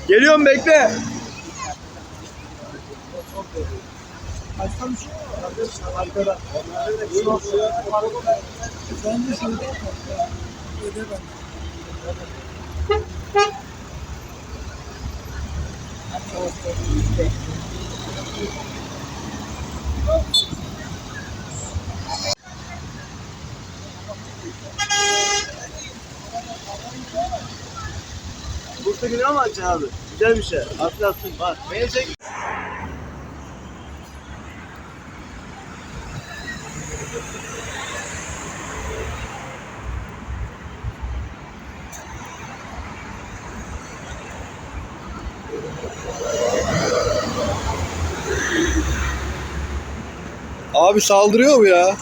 Geliyorum, bekle. Başka bir şey yok. Arkada. Ben de şurada ödemem. Bursa günü ama açın abi. Güzel bir şey. Atlasın bak. Beni çek. Abi saldırıyor mu ya?